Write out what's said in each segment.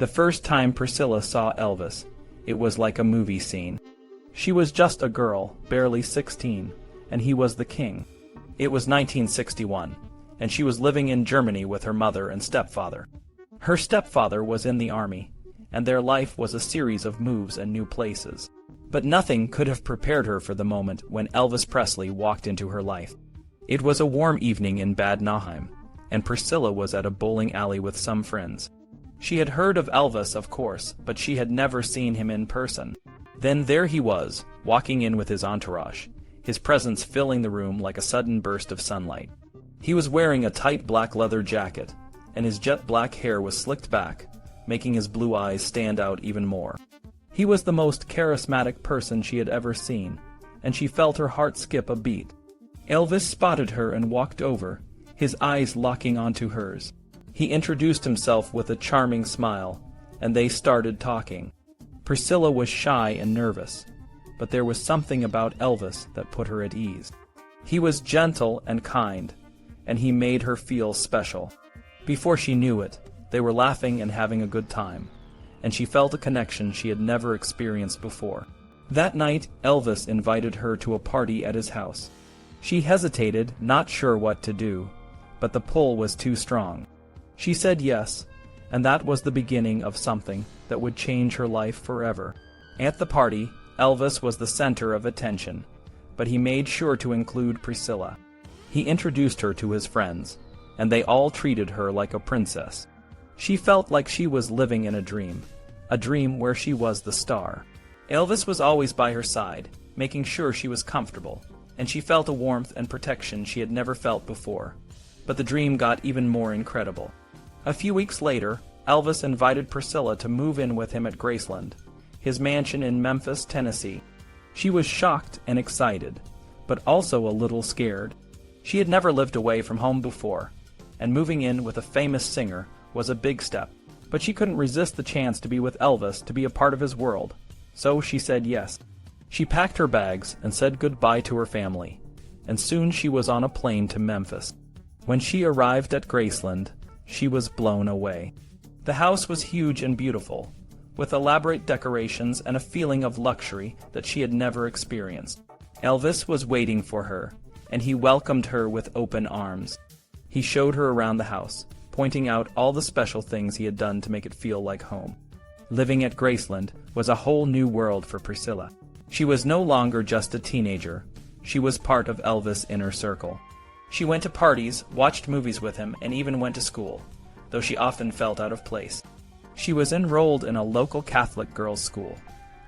The first time Priscilla saw Elvis, it was like a movie scene. She was just a girl, barely 16, and he was the king. It was 1961, and she was living in Germany with her mother and stepfather. Her stepfather was in the army, and their life was a series of moves and new places. But nothing could have prepared her for the moment when Elvis Presley walked into her life. It was a warm evening in Bad Nauheim, and Priscilla was at a bowling alley with some friends. She had heard of Elvis, of course, but she had never seen him in person. Then there he was, walking in with his entourage, his presence filling the room like a sudden burst of sunlight. He was wearing a tight black leather jacket, and his jet black hair was slicked back, making his blue eyes stand out even more. He was the most charismatic person she had ever seen, and she felt her heart skip a beat. Elvis spotted her and walked over, his eyes locking onto hers. He introduced himself with a charming smile, and they started talking. Priscilla was shy and nervous, but there was something about Elvis that put her at ease. He was gentle and kind, and he made her feel special. Before she knew it, they were laughing and having a good time, and she felt a connection she had never experienced before. That night, Elvis invited her to a party at his house. She hesitated, not sure what to do, but the pull was too strong. She said yes, and that was the beginning of something that would change her life forever. At the party, Elvis was the center of attention, but he made sure to include Priscilla. He introduced her to his friends, and they all treated her like a princess. She felt like she was living in a dream where she was the star. Elvis was always by her side, making sure she was comfortable, and she felt a warmth and protection she had never felt before. But the dream got even more incredible. A few weeks later, Elvis invited Priscilla to move in with him at Graceland, his mansion in Memphis, Tennessee. She was shocked and excited, but also a little scared. She had never lived away from home before, and moving in with a famous singer was a big step. But she couldn't resist the chance to be with Elvis, to be a part of his world. So she said yes. She packed her bags and said goodbye to her family, and soon she was on a plane to Memphis. When she arrived at Graceland, she was blown away. The house was huge and beautiful, with elaborate decorations and a feeling of luxury that she had never experienced. Elvis was waiting for her, and he welcomed her with open arms. He showed her around the house, pointing out all the special things he had done to make it feel like home. Living at Graceland was a whole new world for Priscilla. She was no longer just a teenager. She was part of Elvis' inner circle. She went to parties, watched movies with him, and even went to school, though she often felt out of place. She was enrolled in a local Catholic girls' school,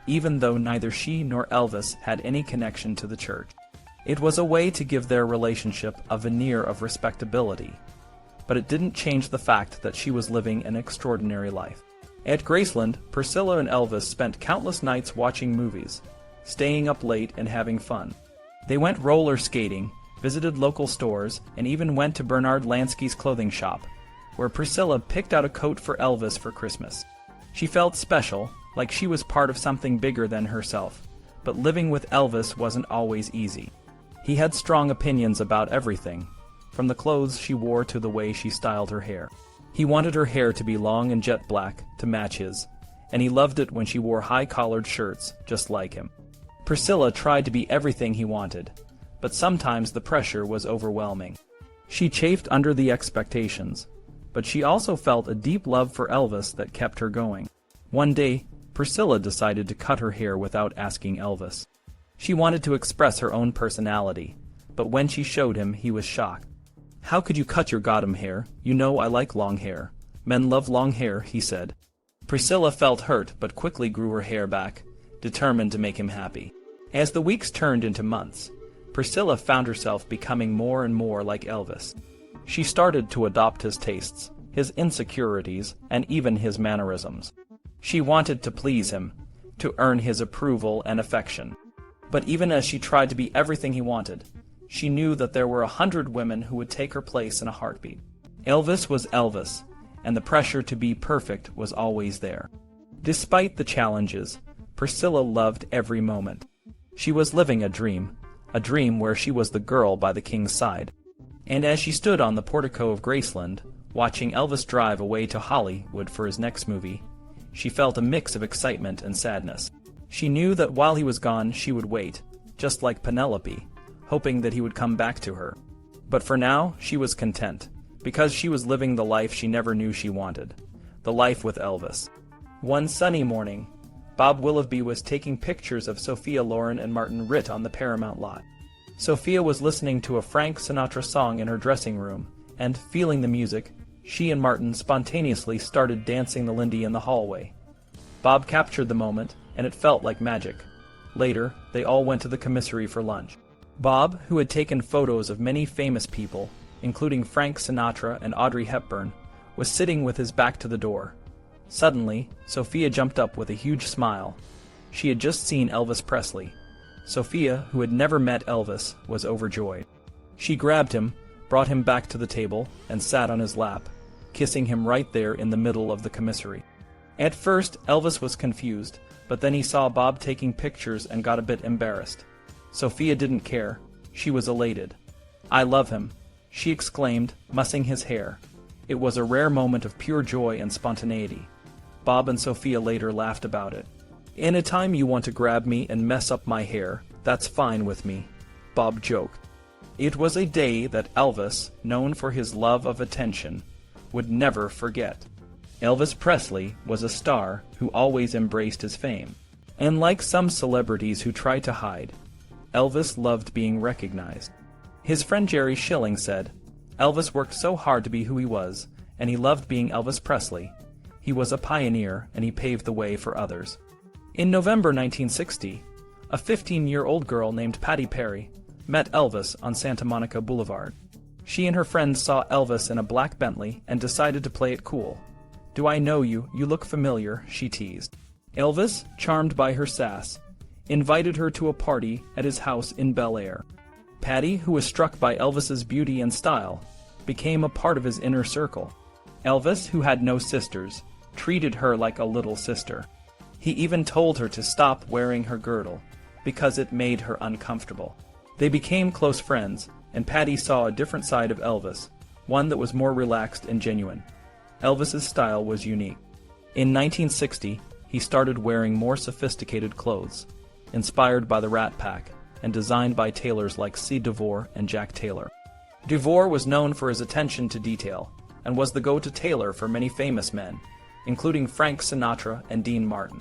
even though neither she nor Elvis had any connection to the church. It was a way to give their relationship a veneer of respectability, but it didn't change the fact that she was living an extraordinary life. At Graceland, Priscilla and Elvis spent countless nights watching movies, staying up late and having fun. They went roller skating, visited local stores, and even went to Bernard Lansky's clothing shop, where Priscilla picked out a coat for Elvis for Christmas. She felt special, like she was part of something bigger than herself, but living with Elvis wasn't always easy. He had strong opinions about everything, from the clothes she wore to the way she styled her hair. He wanted her hair to be long and jet black to match his, and he loved it when she wore high-collared shirts just like him. Priscilla tried to be everything he wanted, but sometimes the pressure was overwhelming. She chafed under the expectations, but she also felt a deep love for Elvis that kept her going. One day, Priscilla decided to cut her hair without asking Elvis. She wanted to express her own personality, but when she showed him, he was shocked. "How could you cut your gotham hair? You know I like long hair. Men love long hair," he said. Priscilla felt hurt but quickly grew her hair back, determined to make him happy. As the weeks turned into months, Priscilla found herself becoming more and more like Elvis. She started to adopt his tastes, his insecurities, and even his mannerisms. She wanted to please him, to earn his approval and affection. But even as she tried to be everything he wanted, she knew that there were 100 women who would take her place in a heartbeat. Elvis was Elvis, and the pressure to be perfect was always there. Despite the challenges, Priscilla loved every moment. She was living a dream where she was the girl by the king's side. And as she stood on the portico of Graceland, watching Elvis drive away to Hollywood for his next movie, She felt a mix of excitement and sadness. She knew that while he was gone, she would wait, just like Penelope, hoping that he would come back to her. But for now, she was content, because she was living the life she never knew she wanted, the life with Elvis. One sunny morning, Bob Willoughby was taking pictures of Sophia Loren and Martin Ritt on the Paramount lot. Sophia was listening to a Frank Sinatra song in her dressing room, and, feeling the music, she and Martin spontaneously started dancing the Lindy in the hallway. Bob captured the moment, and it felt like magic. Later, they all went to the commissary for lunch. Bob, who had taken photos of many famous people, including Frank Sinatra and Audrey Hepburn, was sitting with his back to the door. Suddenly, Sophia jumped up with a huge smile. She had just seen Elvis Presley. Sophia, who had never met Elvis, was overjoyed. She grabbed him, brought him back to the table, and sat on his lap, kissing him right there in the middle of the commissary. At first, Elvis was confused, but then he saw Bob taking pictures and got a bit embarrassed. Sophia didn't care. She was elated. "I love him," she exclaimed, mussing his hair. It was a rare moment of pure joy and spontaneity. Bob and Sophia later laughed about it. "Anytime you want to grab me and mess up my hair, that's fine with me," Bob joked. It was a day that Elvis, known for his love of attention, would never forget. Elvis Presley was a star who always embraced his fame. And like some celebrities who try to hide, Elvis loved being recognized. His friend Jerry Schilling said, "Elvis worked so hard to be who he was, and he loved being Elvis Presley. He was a pioneer, and he paved the way for others." In November 1960, a 15-year-old girl named Patti Parry met Elvis on Santa Monica Boulevard. She and her friends saw Elvis in a black Bentley and decided to play it cool. "Do I know you? You look familiar," she teased. Elvis, charmed by her sass, invited her to a party at his house in Bel Air. Patti, who was struck by Elvis's beauty and style, became a part of his inner circle. Elvis, who had no sisters, treated her like a little sister. He even told her to stop wearing her girdle, because it made her uncomfortable. They became close friends, and Patti saw a different side of Elvis, one that was more relaxed and genuine. Elvis's style was unique. In 1960, he started wearing more sophisticated clothes, inspired by the Rat Pack, and designed by tailors like C. DeVore and Jack Taylor. DeVore was known for his attention to detail, and was the go-to tailor for many famous men, including Frank Sinatra and Dean Martin.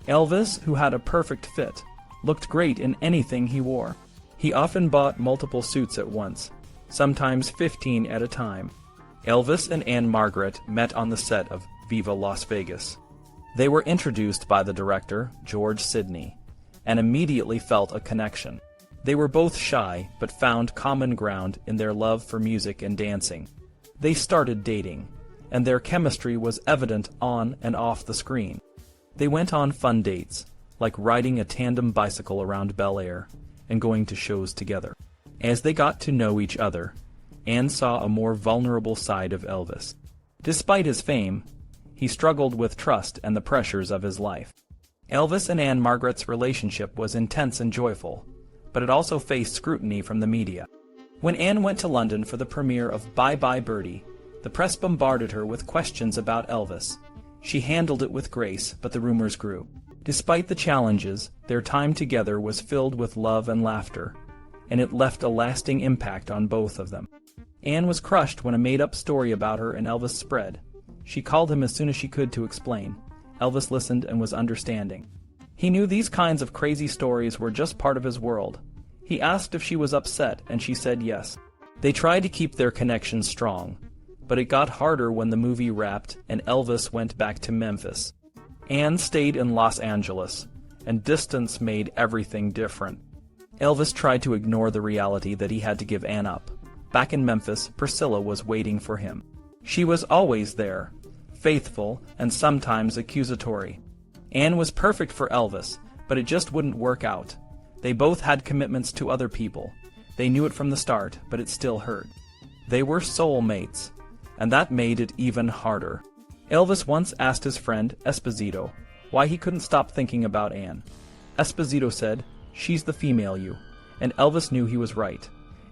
Elvis, who had a perfect fit, looked great in anything he wore. He often bought multiple suits at once, sometimes 15 at a time. Elvis and Ann-Margret met on the set of Viva Las Vegas. They were introduced by the director, George Sidney, and immediately felt a connection. They were both shy, but found common ground in their love for music and dancing. They started dating, and their chemistry was evident on and off the screen. They went on fun dates, like riding a tandem bicycle around Bel Air and going to shows together. As they got to know each other, Anne saw a more vulnerable side of Elvis. Despite his fame, he struggled with trust and the pressures of his life. Elvis and Ann-Margret's relationship was intense and joyful, but it also faced scrutiny from the media. When Anne went to London for the premiere of Bye Bye Birdie, the press bombarded her with questions about Elvis. She handled it with grace, but the rumors grew. Despite the challenges, their time together was filled with love and laughter, and it left a lasting impact on both of them. Anne was crushed when a made-up story about her and Elvis spread. She called him as soon as she could to explain. Elvis listened and was understanding. He knew these kinds of crazy stories were just part of his world. He asked if she was upset, and she said yes. They tried to keep their connection strong, but it got harder when the movie wrapped and Elvis went back to Memphis. Anne stayed in Los Angeles, and distance made everything different. Elvis tried to ignore the reality that he had to give Anne up. Back in Memphis, Priscilla was waiting for him. She was always there, faithful and sometimes accusatory. Anne was perfect for Elvis, but it just wouldn't work out. They both had commitments to other people. They knew it from the start, but it still hurt. They were soulmates, and that made it even harder. Elvis once asked his friend, Esposito, why he couldn't stop thinking about Anne. Esposito said, "She's the female you," and Elvis knew he was right.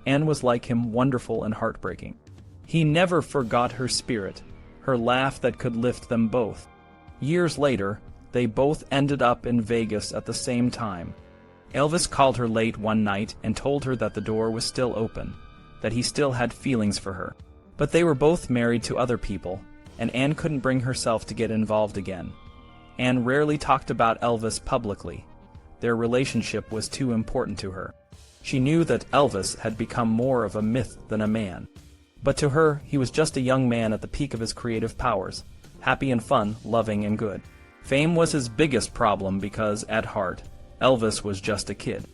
Anne was like him, wonderful and heartbreaking. He never forgot her spirit, her laugh that could lift them both. Years later, they both ended up in Vegas at the same time. Elvis called her late one night and told her that the door was still open, that he still had feelings for her. But they were both married to other people, and Ann couldn't bring herself to get involved again. Ann rarely talked about Elvis publicly. Their relationship was too important to her. She knew that Elvis had become more of a myth than a man. But to her, he was just a young man at the peak of his creative powers, happy and fun, loving and good. Fame was his biggest problem because, at heart, Elvis was just a kid.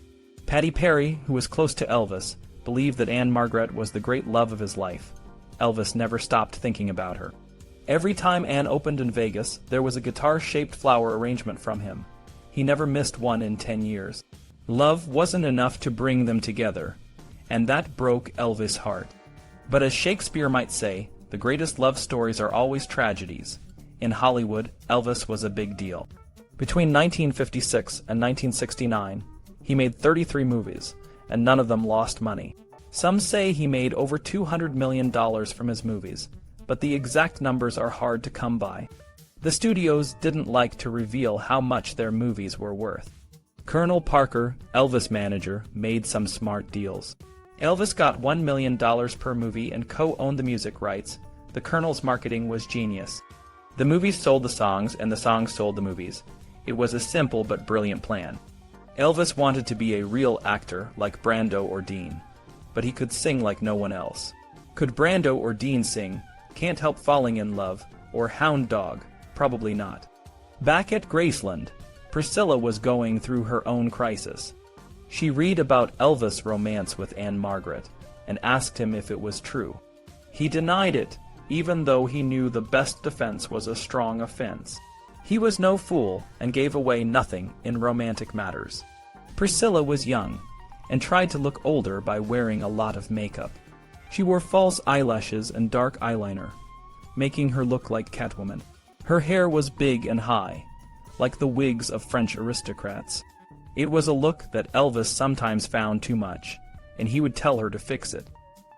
Patti Parry, who was close to Elvis, believed that Ann-Margret was the great love of his life. Elvis never stopped thinking about her. Every time Ann opened in Vegas, there was a guitar-shaped flower arrangement from him. He never missed one in 10 years. Love wasn't enough to bring them together, and that broke Elvis' heart. But as Shakespeare might say, the greatest love stories are always tragedies. In Hollywood, Elvis was a big deal. Between 1956 and 1969, he made 33 movies, and none of them lost money. Some say he made over $200 million from his movies, but the exact numbers are hard to come by. The studios didn't like to reveal how much their movies were worth. Colonel Parker, Elvis' manager, made some smart deals. Elvis got $1 million per movie and co-owned the music rights. The Colonel's marketing was genius. The movies sold the songs, and the songs sold the movies. It was a simple but brilliant plan. Elvis wanted to be a real actor like Brando or Dean, but he could sing like no one else. Could Brando or Dean sing Can't Help Falling in Love or Hound Dog? Probably not. Back at Graceland, Priscilla was going through her own crisis. She read about Elvis' romance with Ann-Margret and asked him if it was true. He denied it, even though he knew the best defense was a strong offense. He was no fool and gave away nothing in romantic matters. Priscilla was young and tried to look older by wearing a lot of makeup. She wore false eyelashes and dark eyeliner, making her look like Catwoman. Her hair was big and high, like the wigs of French aristocrats. It was a look that Elvis sometimes found too much, and he would tell her to fix it.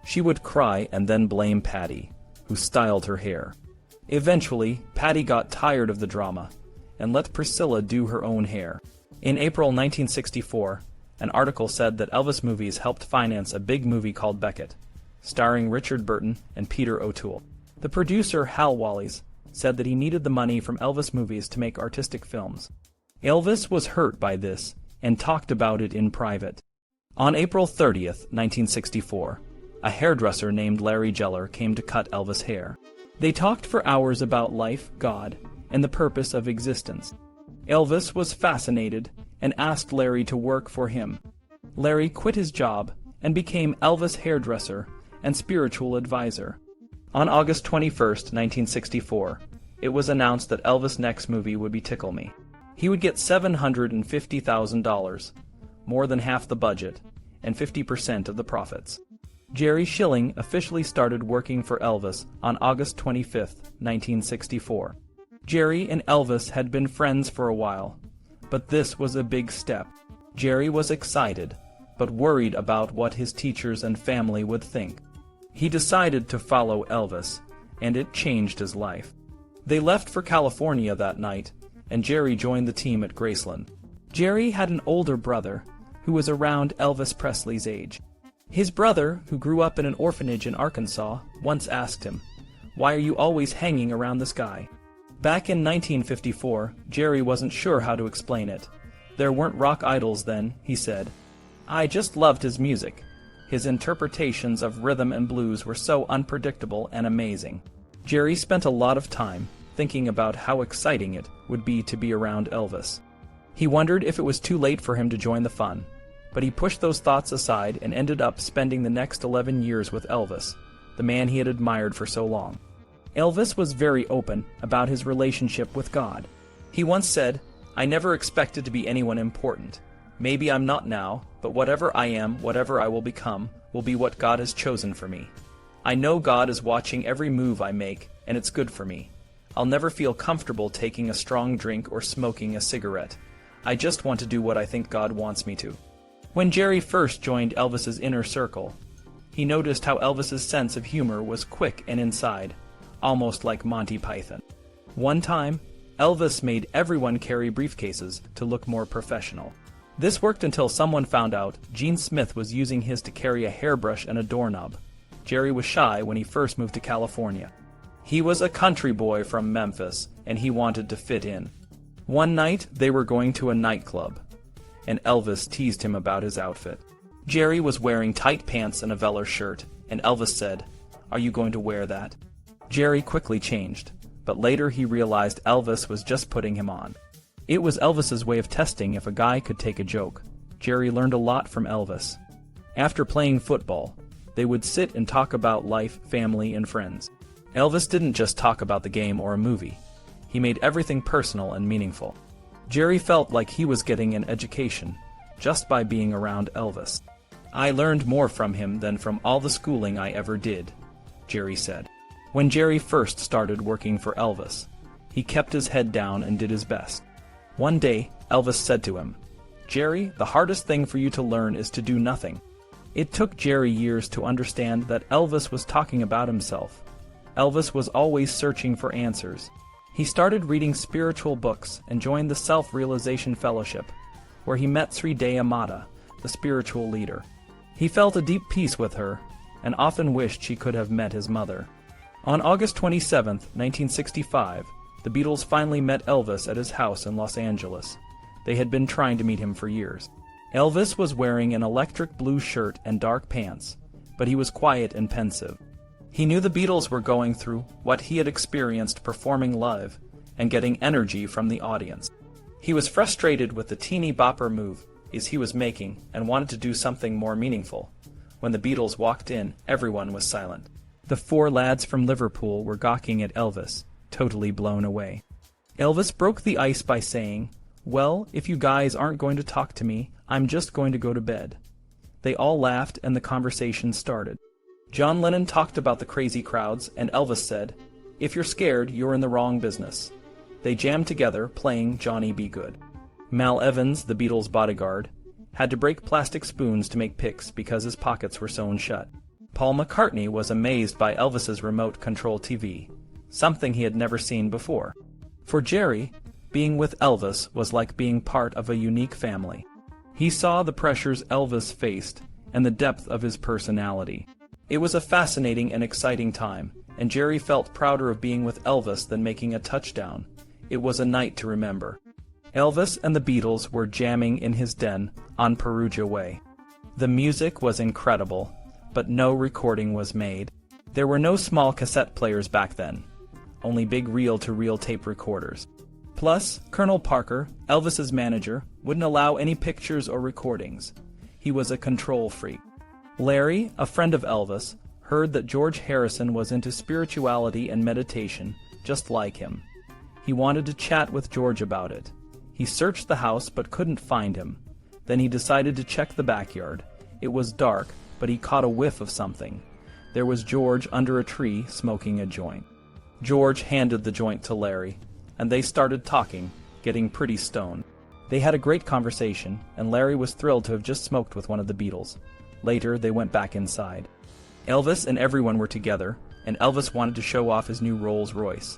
She would cry and then blame Patti, who styled her hair. Eventually, Patti got tired of the drama and let Priscilla do her own hair. In April 1964, an article said that Elvis Movies helped finance a big movie called Beckett, starring Richard Burton and Peter O'Toole. The producer, Hal Wallis, said that he needed the money from Elvis Movies to make artistic films. Elvis was hurt by this and talked about it in private. On April 30th, 1964, a hairdresser named Larry Geller came to cut Elvis' hair. They talked for hours about life, God, and the purpose of existence. Elvis was fascinated and asked Larry to work for him. Larry quit his job and became Elvis' hairdresser and spiritual advisor. On August 21st, 1964, it was announced that Elvis' next movie would be Tickle Me. He would get $750,000, more than half the budget, and 50% of the profits. Jerry Schilling officially started working for Elvis on August 25th, 1964. Jerry and Elvis had been friends for a while, but this was a big step. Jerry was excited, but worried about what his teachers and family would think. He decided to follow Elvis, and it changed his life. They left for California that night, and Jerry joined the team at Graceland. Jerry had an older brother who was around Elvis Presley's age. His brother, who grew up in an orphanage in Arkansas, once asked him, "Why are you always hanging around this guy?" Back in 1954, Jerry wasn't sure how to explain it. There weren't rock idols then, he said. "I just loved his music. His interpretations of rhythm and blues were so unpredictable and amazing." Jerry spent a lot of time thinking about how exciting it would be to be around Elvis. He wondered if it was too late for him to join the fun, but he pushed those thoughts aside and ended up spending the next 11 years with Elvis, the man he had admired for so long. Elvis was very open about his relationship with God. He once said, "I never expected to be anyone important. Maybe I'm not now, but whatever I am, whatever I will become, will be what God has chosen for me. I know God is watching every move I make, and it's good for me. I'll never feel comfortable taking a strong drink or smoking a cigarette. I just want to do what I think God wants me to." When Jerry first joined Elvis's inner circle, he noticed how Elvis's sense of humor was quick and inside, almost like Monty Python. One time, Elvis made everyone carry briefcases to look more professional. This worked until someone found out Gene Smith was using his to carry a hairbrush and a doorknob. Jerry was shy when he first moved to California. He was a country boy from Memphis, and he wanted to fit in. One night, they were going to a nightclub, and Elvis teased him about his outfit. Jerry was wearing tight pants and a velour shirt, and Elvis said, "Are you going to wear that?" Jerry quickly changed, but later he realized Elvis was just putting him on. It was Elvis's way of testing if a guy could take a joke. Jerry learned a lot from Elvis. After playing football, they would sit and talk about life, family, and friends. Elvis didn't just talk about the game or a movie. He made everything personal and meaningful. Jerry felt like he was getting an education just by being around Elvis. "I learned more from him than from all the schooling I ever did," Jerry said. When Jerry first started working for Elvis, he kept his head down and did his best. One day, Elvis said to him, "Jerry, the hardest thing for you to learn is to do nothing." It took Jerry years to understand that Elvis was talking about himself. Elvis was always searching for answers. He started reading spiritual books and joined the Self-Realization Fellowship, where he met Sri Amata, the spiritual leader. He felt a deep peace with her and often wished she could have met his mother. On August 27, 1965, the Beatles finally met Elvis at his house in Los Angeles. They had been trying to meet him for years. Elvis was wearing an electric blue shirt and dark pants, but he was quiet and pensive. He knew the Beatles were going through what he had experienced performing live and getting energy from the audience. He was frustrated with the teeny bopper move he was making and wanted to do something more meaningful. When the Beatles walked in, everyone was silent. The four lads from Liverpool were gawking at Elvis, totally blown away. Elvis broke the ice by saying, "Well, if you guys aren't going to talk to me, I'm just going to go to bed." They all laughed and the conversation started. John Lennon talked about the crazy crowds, and Elvis said, "If you're scared, you're in the wrong business." They jammed together, playing Johnny Be Good. Mal Evans, the Beatles' bodyguard, had to break plastic spoons to make picks because his pockets were sewn shut. Paul McCartney was amazed by Elvis's remote control TV, something he had never seen before. For Jerry, being with Elvis was like being part of a unique family. He saw the pressures Elvis faced and the depth of his personality. It was a fascinating and exciting time, and Jerry felt prouder of being with Elvis than making a touchdown. It was a night to remember. Elvis and the Beatles were jamming in his den on Perugia Way. The music was incredible, but no recording was made. There were no small cassette players back then, only big reel-to-reel tape recorders. Plus, Colonel Parker, Elvis's manager, wouldn't allow any pictures or recordings. He was a control freak. Larry, a friend of Elvis, heard that George Harrison was into spirituality and meditation, just like him. He wanted to chat with George about it. He searched the house but couldn't find him. Then he decided to check the backyard. It was dark, but he caught a whiff of something. There was George under a tree smoking a joint. George handed the joint to Larry, and they started talking, getting pretty stoned. They had a great conversation, and Larry was thrilled to have just smoked with one of the Beatles. Later, they went back inside. Elvis and everyone were together, and Elvis wanted to show off his new Rolls-Royce.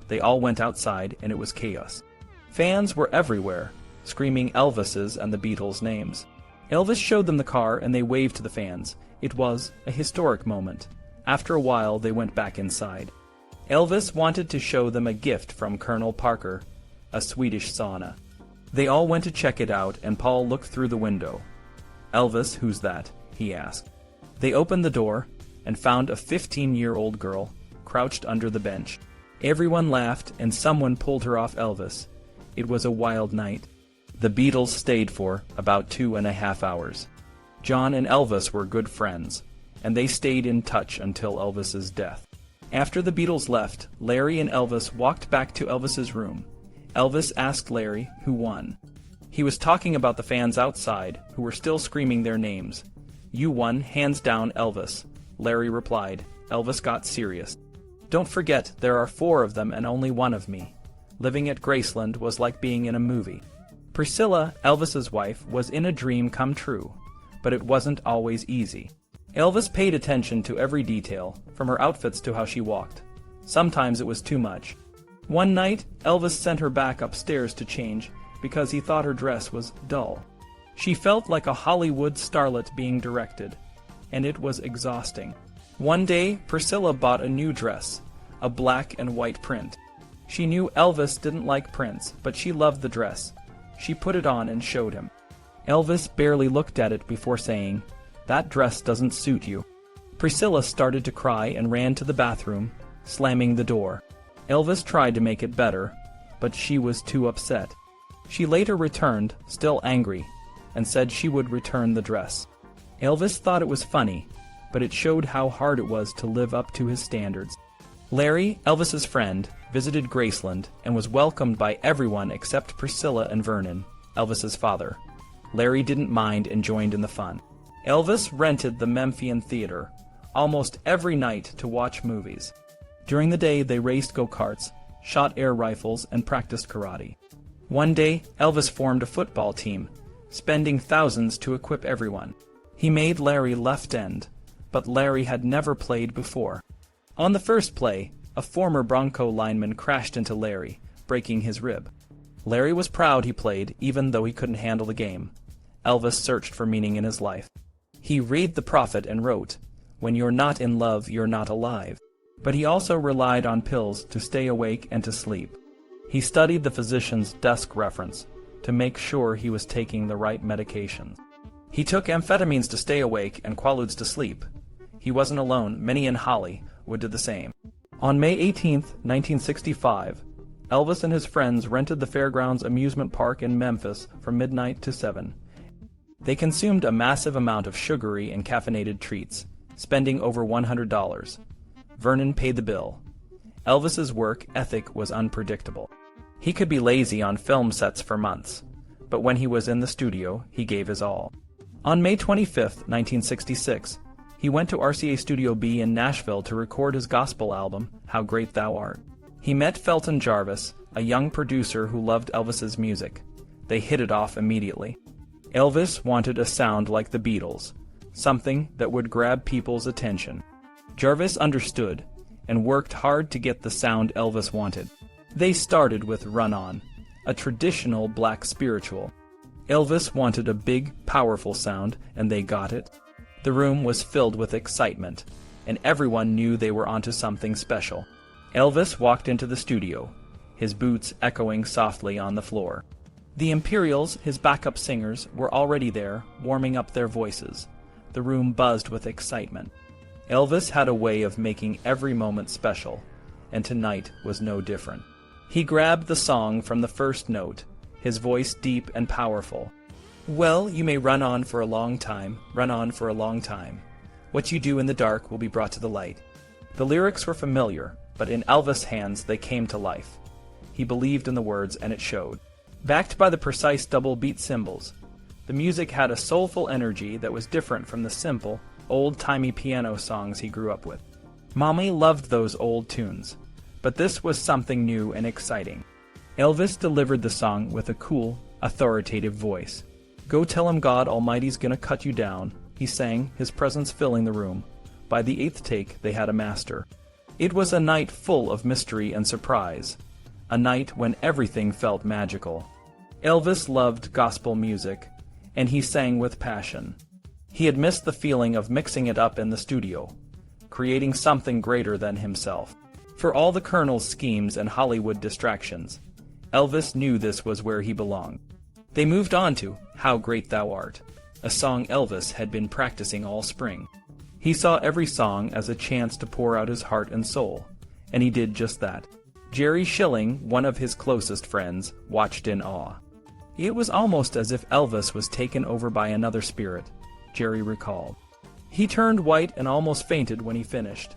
They all went outside, and it was chaos. Fans were everywhere, screaming Elvis's and the Beatles' names. Elvis showed them the car, and they waved to the fans. It was a historic moment. After a while, they went back inside. Elvis wanted to show them a gift from Colonel Parker, a Swedish sauna. They all went to check it out, and Paul looked through the window. "Elvis, who's that?" he asked. They opened the door and found a 15-year-old girl crouched under the bench. Everyone laughed, and someone pulled her off Elvis. It was a wild night. The Beatles stayed for about 2.5 hours. John and Elvis were good friends, and they stayed in touch until Elvis's death. After the Beatles left, Larry and Elvis walked back to Elvis's room. Elvis asked Larry who won. He was talking about the fans outside, who were still screaming their names. "You won, hands down, Elvis," Larry replied. Elvis got serious. "Don't forget, there are 4 of them and only 1 of me. Living at Graceland was like being in a movie." Priscilla, Elvis's wife, was in a dream come true, but it wasn't always easy. Elvis paid attention to every detail, from her outfits to how she walked. Sometimes it was too much. One night, Elvis sent her back upstairs to change because he thought her dress was dull. She felt like a Hollywood starlet being directed, and it was exhausting. One day, Priscilla bought a new dress, a black and white print. She knew Elvis didn't like prints, but she loved the dress. She put it on and showed him. Elvis barely looked at it before saying, "That dress doesn't suit you." Priscilla started to cry and ran to the bathroom, slamming the door. Elvis tried to make it better, but she was too upset. She later returned, still angry, and said she would return the dress. Elvis thought it was funny, but it showed how hard it was to live up to his standards. Larry, Elvis's friend, visited Graceland and was welcomed by everyone except Priscilla and Vernon, Elvis's father. Larry didn't mind and joined in the fun. Elvis rented the Memphian Theater almost every night to watch movies. During the day, they raced go-karts, shot air rifles, and practiced karate. One day, Elvis formed a football team, spending thousands to equip everyone. He made Larry left end, but Larry had never played before. On the first play, a former Bronco lineman crashed into Larry, breaking his rib. Larry was proud he played, even though he couldn't handle the game. Elvis searched for meaning in his life. He read the prophet and wrote, "When you're not in love, you're not alive." But he also relied on pills to stay awake and to sleep. He studied the physician's desk reference to make sure he was taking the right medications. He took amphetamines to stay awake and quaaludes to sleep. He wasn't alone. Many in Hollywood did the same. On May 18, 1965, Elvis and his friends rented the Fairgrounds amusement park in Memphis from midnight to 7. They consumed a massive amount of sugary and caffeinated treats, spending over $100. Vernon paid the bill. Elvis's work ethic was unpredictable. He could be lazy on film sets for months, but when he was in the studio, he gave his all. On May 25, 1966, he went to RCA Studio B in Nashville to record his gospel album, How Great Thou Art. He met Felton Jarvis, a young producer who loved Elvis's music. They hit it off immediately. Elvis wanted a sound like the Beatles, something that would grab people's attention. Jarvis understood and worked hard to get the sound Elvis wanted. They started with Run On, a traditional black spiritual. Elvis wanted a big, powerful sound, and they got it. The room was filled with excitement, and everyone knew they were onto something special. Elvis walked into the studio, his boots echoing softly on the floor. The Imperials, his backup singers, were already there, warming up their voices. The room buzzed with excitement. Elvis had a way of making every moment special, and tonight was no different. He grabbed the song from the first note, his voice deep and powerful. "Well, you may run on for a long time, run on for a long time. What you do in the dark will be brought to the light." The lyrics were familiar, but in Elvis' hands they came to life. He believed in the words, and it showed. Backed by the precise double-beat cymbals, the music had a soulful energy that was different from the simple, old-timey piano songs he grew up with. Mommy loved those old tunes, but this was something new and exciting. Elvis delivered the song with a cool, authoritative voice. "Go tell him God Almighty's gonna cut you down," he sang, his presence filling the room. By the 8th take, they had a master. It was a night full of mystery and surprise, a night when everything felt magical. Elvis loved gospel music, and he sang with passion. He had missed the feeling of mixing it up in the studio, creating something greater than himself. For all the Colonel's schemes and Hollywood distractions, Elvis knew this was where he belonged. They moved on to How Great Thou Art, a song Elvis had been practicing all spring. He saw every song as a chance to pour out his heart and soul, and he did just that. Jerry Schilling, one of his closest friends, watched in awe. It was almost as if Elvis was taken over by another spirit, Jerry recalled. He turned white and almost fainted when he finished.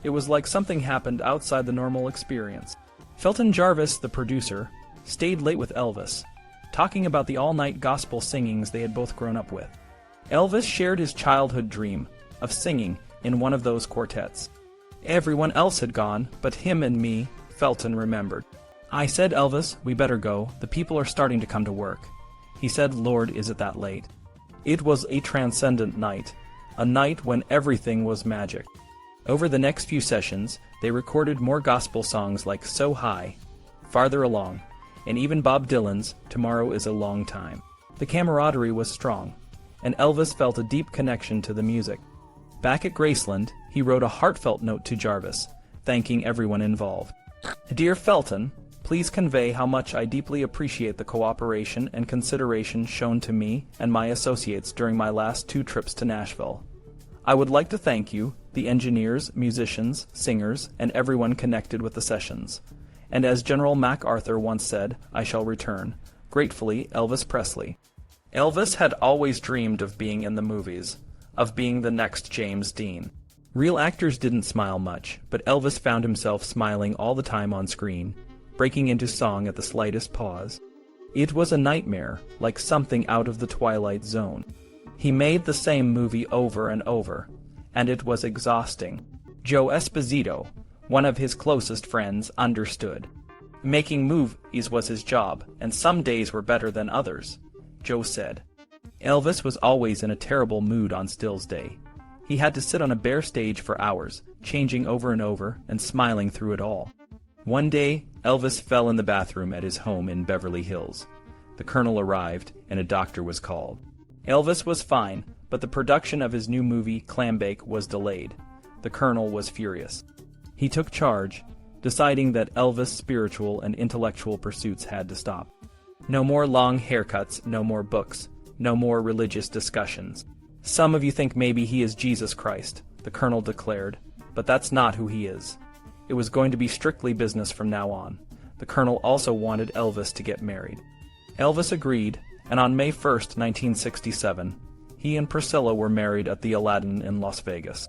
It was like something happened outside the normal experience. Felton Jarvis, the producer, stayed late with Elvis, talking about the all-night gospel singings they had both grown up with. Elvis shared his childhood dream of singing in one of those quartets. Everyone else had gone, but him and me, Felton remembered. "I said, Elvis, we better go. The people are starting to come to work." He said, "Lord, is it that late?" It was a transcendent night, a night when everything was magic. Over the next few sessions, they recorded more gospel songs like So High, Farther Along, and even Bob Dylan's Tomorrow is a Long Time. The camaraderie was strong, and Elvis felt a deep connection to the music. Back at Graceland, he wrote a heartfelt note to Jarvis, thanking everyone involved. "Dear Felton, please convey how much I deeply appreciate the cooperation and consideration shown to me and my associates during my last 2 trips to Nashville. I would like to thank you, the engineers, musicians, singers, and everyone connected with the sessions. And as General MacArthur once said, I shall return. Gratefully, Elvis Presley." Elvis had always dreamed of being in the movies, of being the next James Dean. Real actors didn't smile much, but Elvis found himself smiling all the time on screen, breaking into song at the slightest pause. It was a nightmare, like something out of the Twilight Zone. He made the same movie over and over, and it was exhausting. Joe Esposito, one of his closest friends, understood. Making movies was his job, and some days were better than others, Joe said. Elvis was always in a terrible mood on Stills Day. He had to sit on a bare stage for hours, changing over and over and smiling through it all. One day, Elvis fell in the bathroom at his home in Beverly Hills. The colonel arrived, and a doctor was called. Elvis was fine, but the production of his new movie, Clambake, was delayed. The colonel was furious. He took charge, deciding that Elvis' spiritual and intellectual pursuits had to stop. No more long haircuts, no more books, no more religious discussions. "Some of you think maybe he is Jesus Christ," the colonel declared, "but that's not who he is." It was going to be strictly business from now on. The colonel also wanted Elvis to get married. Elvis agreed, and on May 1st, 1967, he and Priscilla were married at the Aladdin in Las Vegas.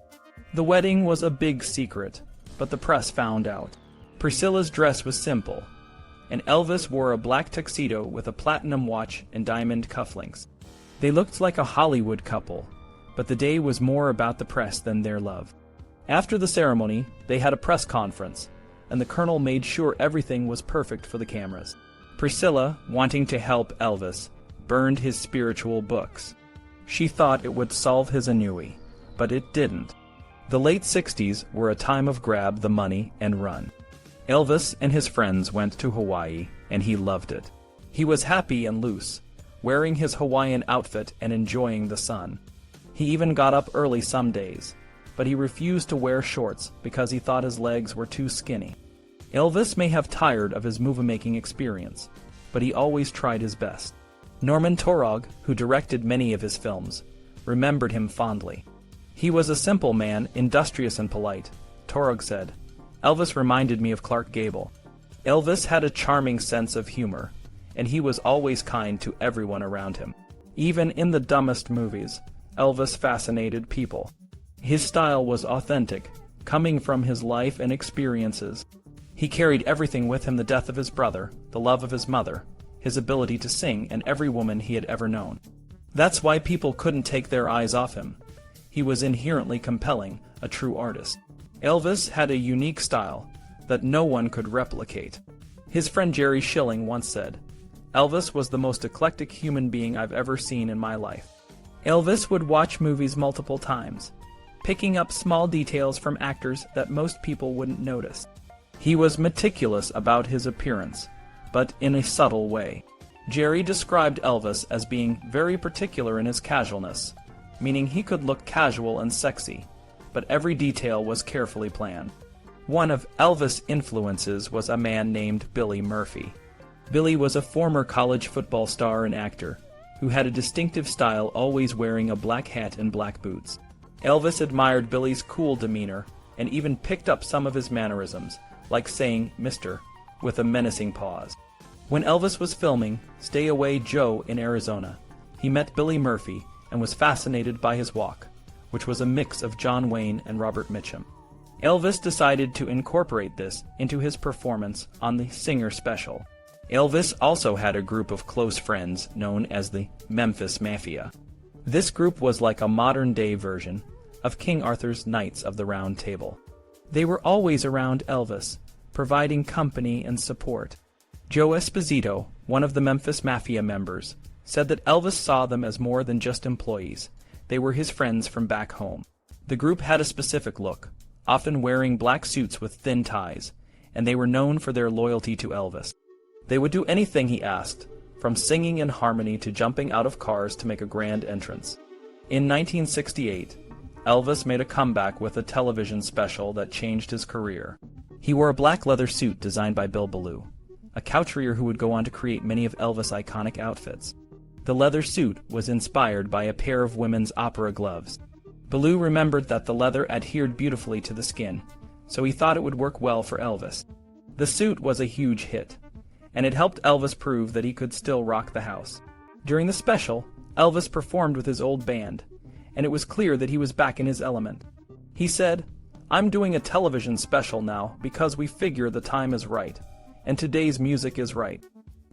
The wedding was a big secret, but the press found out. Priscilla's dress was simple, and Elvis wore a black tuxedo with a platinum watch and diamond cufflinks. They looked like a Hollywood couple, but the day was more about the press than their love. After the ceremony, they had a press conference, and the colonel made sure everything was perfect for the cameras. Priscilla, wanting to help Elvis, burned his spiritual books. She thought it would solve his ennui, but it didn't. The late 60s were a time of grab the money and run. Elvis and his friends went to Hawaii, and he loved it. He was happy and loose, wearing his Hawaiian outfit and enjoying the sun. He even got up early some days, but he refused to wear shorts because he thought his legs were too skinny. Elvis may have tired of his movie-making experience, but he always tried his best. Norman Taurog, who directed many of his films, remembered him fondly. "He was a simple man, industrious and polite," Taurog said. "Elvis reminded me of Clark Gable." Elvis had a charming sense of humor, and he was always kind to everyone around him. Even in the dumbest movies, Elvis fascinated people. His style was authentic, coming from his life and experiences. He carried everything with him: the death of his brother, the love of his mother, his ability to sing, and every woman he had ever known. That's why people couldn't take their eyes off him. He was inherently compelling, a true artist. Elvis had a unique style that no one could replicate. His friend Jerry Schilling once said, "Elvis was the most eclectic human being I've ever seen in my life." Elvis would watch movies multiple times, picking up small details from actors that most people wouldn't notice. He was meticulous about his appearance, but in a subtle way. Jerry described Elvis as being very particular in his casualness, meaning he could look casual and sexy, but every detail was carefully planned. One of Elvis' influences was a man named Billy Murphy. Billy was a former college football star and actor who had a distinctive style, always wearing a black hat and black boots. Elvis admired Billy's cool demeanor and even picked up some of his mannerisms, like saying "Mr." with a menacing pause. When Elvis was filming Stay Away Joe in Arizona, he met Billy Murphy and was fascinated by his walk, which was a mix of John Wayne and Robert Mitchum. Elvis decided to incorporate this into his performance on the Singer Special. Elvis also had a group of close friends known as the Memphis Mafia. This group was like a modern-day version of King Arthur's Knights of the Round Table. They were always around Elvis, providing company and support. Joe Esposito, one of the Memphis Mafia members, said that Elvis saw them as more than just employees. They were his friends from back home. The group had a specific look, often wearing black suits with thin ties, and they were known for their loyalty to Elvis. They would do anything he asked, from singing in harmony to jumping out of cars to make a grand entrance. In 1968, Elvis made a comeback with a television special that changed his career. He wore a black leather suit designed by Bill Belew, a couturier who would go on to create many of Elvis' iconic outfits. The leather suit was inspired by a pair of women's opera gloves. Belew remembered that the leather adhered beautifully to the skin, so he thought it would work well for Elvis. The suit was a huge hit, and it helped Elvis prove that he could still rock the house. During the special, Elvis performed with his old band, and it was clear that he was back in his element. He said, "I'm doing a television special now because we figure the time is right, and today's music is right."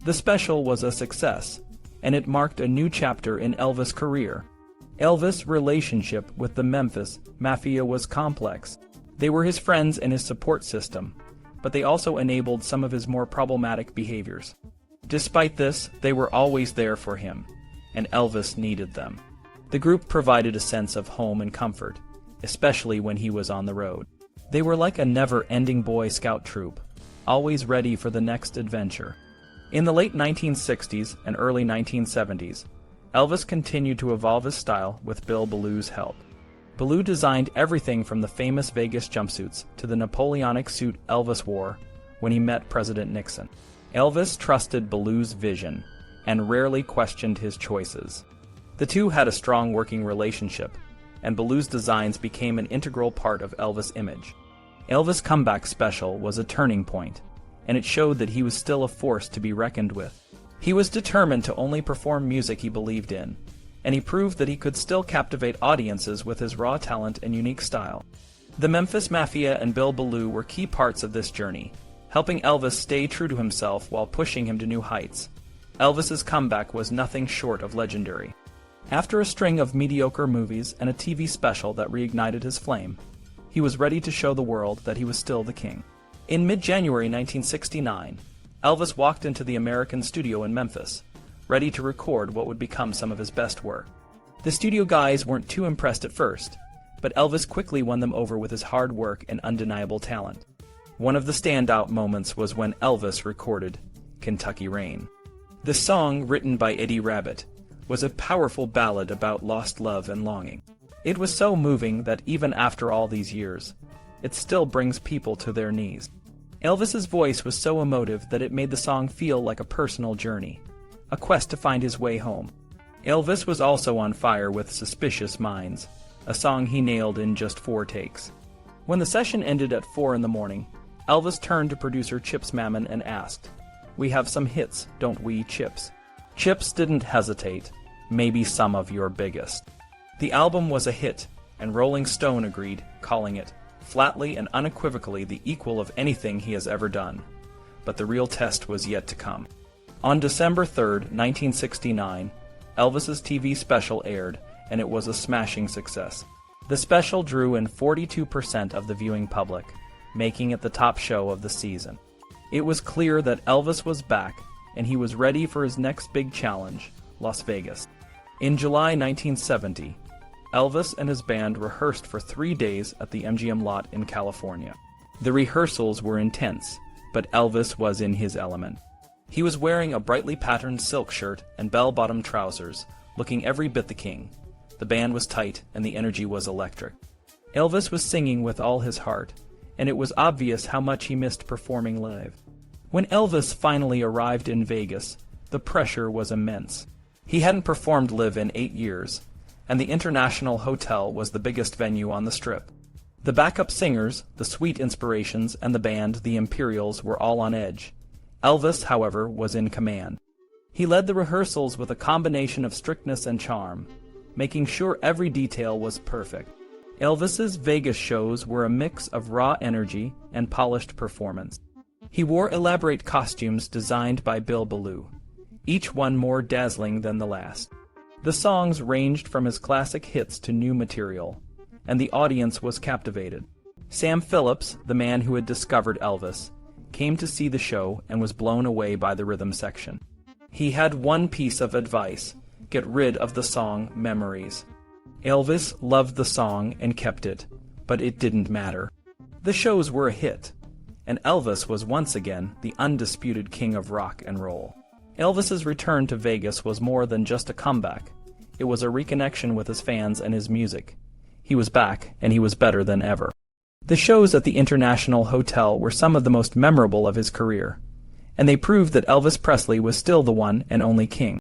The special was a success, and it marked a new chapter in Elvis' career. Elvis' relationship with the Memphis Mafia was complex. They were his friends and his support system, but they also enabled some of his more problematic behaviors. Despite this, they were always there for him, and Elvis needed them. The group provided a sense of home and comfort, especially when he was on the road. They were like a never-ending Boy Scout troop, always ready for the next adventure. In the late 1960s and early 1970s, Elvis continued to evolve his style with Bill Belew's help. Belew designed everything from the famous Vegas jumpsuits to the Napoleonic suit Elvis wore when he met President Nixon. Elvis trusted Belew's vision and rarely questioned his choices. The two had a strong working relationship, and Belew's designs became an integral part of Elvis' image. Elvis' comeback special was a turning point, and it showed that he was still a force to be reckoned with. He was determined to only perform music he believed in, and he proved that he could still captivate audiences with his raw talent and unique style. The Memphis Mafia and Bill Belew were key parts of this journey, helping Elvis stay true to himself while pushing him to new heights. Elvis's comeback was nothing short of legendary. After a string of mediocre movies and a TV special that reignited his flame, he was ready to show the world that he was still the king. In mid-January 1969, Elvis walked into the American studio in Memphis, ready to record what would become some of his best work. The studio guys weren't too impressed at first, but Elvis quickly won them over with his hard work and undeniable talent. One of the standout moments was when Elvis recorded Kentucky Rain. The song, written by Eddie Rabbitt, was a powerful ballad about lost love and longing. It was so moving that even after all these years, it still brings people to their knees. Elvis's voice was so emotive that it made the song feel like a personal journey, a quest to find his way home. Elvis was also on fire with Suspicious Minds, a song he nailed in just 4 takes. When the session ended at 4 in the morning, Elvis turned to producer Chips Mammon and asked, "We have some hits, don't we, Chips?" Chips didn't hesitate. "Maybe some of your biggest." The album was a hit, and Rolling Stone agreed, calling it flatly and unequivocally the equal of anything he has ever done. But the real test was yet to come. On December 3, 1969, Elvis's TV special aired, and it was a smashing success. The special drew in 42% of the viewing public, making it the top show of the season. It was clear that Elvis was back, and he was ready for his next big challenge, Las Vegas. In July 1970, Elvis and his band rehearsed for 3 days at the MGM lot in California. The rehearsals were intense, but Elvis was in his element. He was wearing a brightly patterned silk shirt and bell-bottom trousers, looking every bit the king. The band was tight, and the energy was electric. Elvis was singing with all his heart, and it was obvious how much he missed performing live. When Elvis finally arrived in Vegas, the pressure was immense. He hadn't performed live in 8 years, and the International Hotel was the biggest venue on the Strip. The backup singers, the Sweet Inspirations, and the band, the Imperials, were all on edge. Elvis, however, was in command. He led the rehearsals with a combination of strictness and charm, making sure every detail was perfect. Elvis's Vegas shows were a mix of raw energy and polished performance. He wore elaborate costumes designed by Bill Belew, each one more dazzling than the last. The songs ranged from his classic hits to new material, and the audience was captivated. Sam Phillips, the man who had discovered Elvis, came to see the show and was blown away by the rhythm section. He had one piece of advice: get rid of the song Memories. Elvis loved the song and kept it, but it didn't matter. The shows were a hit, and Elvis was once again the undisputed king of rock and roll. Elvis's return to Vegas was more than just a comeback. It was a reconnection with his fans and his music. He was back, and he was better than ever. The shows at the International Hotel were some of the most memorable of his career, and they proved that Elvis Presley was still the one and only king.